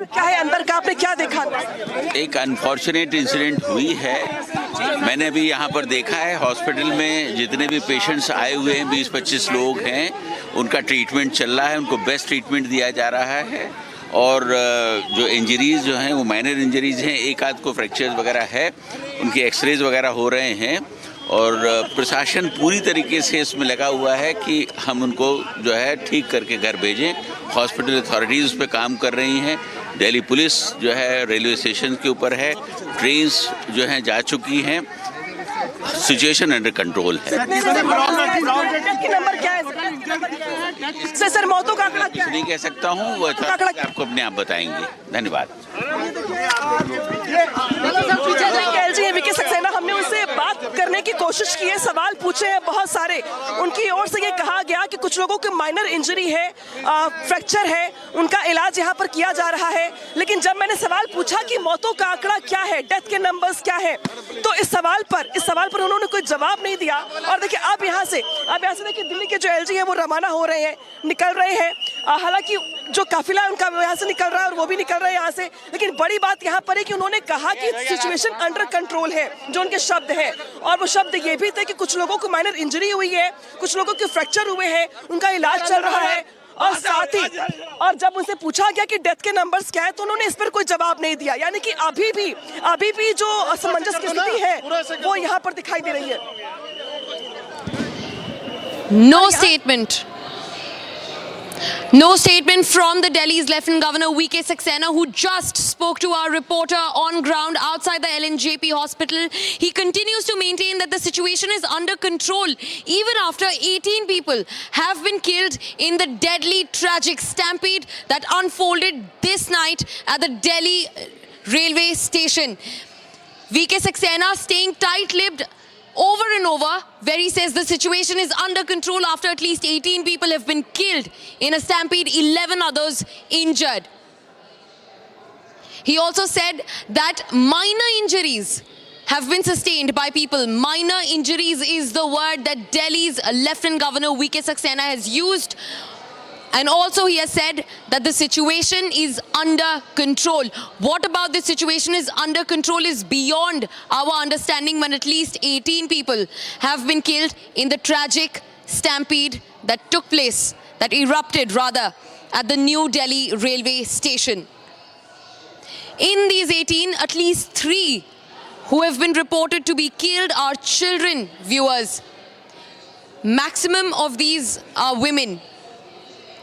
क्या है अंदर का, आपने क्या देखा? एक अनफॉर्चुनेट इंसिडेंट हुई है। मैंने भी यहाँ पर देखा है, हॉस्पिटल में जितने भी पेशेंट्स आए हुए हैं 20-25 लोग हैं, उनका ट्रीटमेंट चल रहा है, उनको बेस्ट ट्रीटमेंट दिया जा रहा है। और जो इंजरीज़ जो हैं वो माइनर इंजरीज़ हैं, एक आध को फ्रैक्चर्स वगैरह है, उनकी एक्सरेज वगैरह हो रहे हैं। और प्रशासन पूरी तरीके से इसमें लगा हुआ है कि हम उनको जो है ठीक करके घर भेजें। हॉस्पिटल अथॉरिटीज़ उस पर काम कर रही हैं, दिल्ली पुलिस जो है रेलवे स्टेशन के ऊपर है, ट्रेन्स जो हैं जा चुकी हैं, सिचुएशन अंडर कंट्रोल है। नंबर क्या है सर? मौतों का आंकड़ा क्या है? नहीं कह सकता हूँ, वो आपको अपने आप बताएंगे। धन्यवाद। वीके सक्सेना, हमने उनसे बात करने की कोशिश की है, सवाल पूछे हैं बहुत सारे। उनकी ओर से ये कहा गया कि कुछ लोगों को माइनर इंजरी है, फ्रैक्चर है, उनका इलाज यहाँ पर किया जा रहा है। लेकिन जब मैंने सवाल पूछा कि मौतों का आंकड़ा क्या है, डेथ के नंबर्स क्या है, तो इस सवाल पर उन्होंने कोई जवाब नहीं दिया। और देखिए अब यहाँ से देखिए दिल्ली के जो एलजी है वो रवाना हो रहे हैं, निकल रहे हैं। हालांकि जो काफिला है उनका यहाँ से निकल रहा है और वो भी निकल रहे हैं यहाँ से। लेकिन बड़ी बात यहाँ पर है कि उन्होंने कहा कि सिचुएशन अंडर कंट्रोल है, जो उनके शब्द हैं। और वो शब्द ये भी थे कि कुछ लोगों को माइनर इंजरी हुई है, कुछ लोगों के फ्रैक्चर हुए हैं, उनका इलाज चल रहा है। और साथ ही और जब उनसे पूछा गया कि डेथ के नंबर्स क्या है, तो उन्होंने इस पर कोई जवाब नहीं दिया। यानी कि अभी भी जो असमंजस की स्थिति है वो यहाँ पर दिखाई दे रही है। No statement from the Delhi's Lieutenant Governor VK Saxena, who just spoke to our reporter on ground outside the LNJP hospital. He continues to maintain that the situation is under control, even after 18 people have been killed in the deadly, tragic stampede that unfolded this night at the Delhi railway station. VK Saxena staying tight-lipped over and over, where he says the situation is under control after at least 18 people have been killed in a stampede, 11 others injured. He also said that minor injuries have been sustained by people. Minor injuries is the word that Delhi's Lieutenant Governor VK Saxena has used. And also he has said that the situation is under control. What about this situation is under control is beyond our understanding, when at least 18 people have been killed in the tragic stampede that took place, that erupted rather, at the New Delhi railway station. In these 18, at least 3 who have been reported to be killed are children, viewers. Maximum of these are women.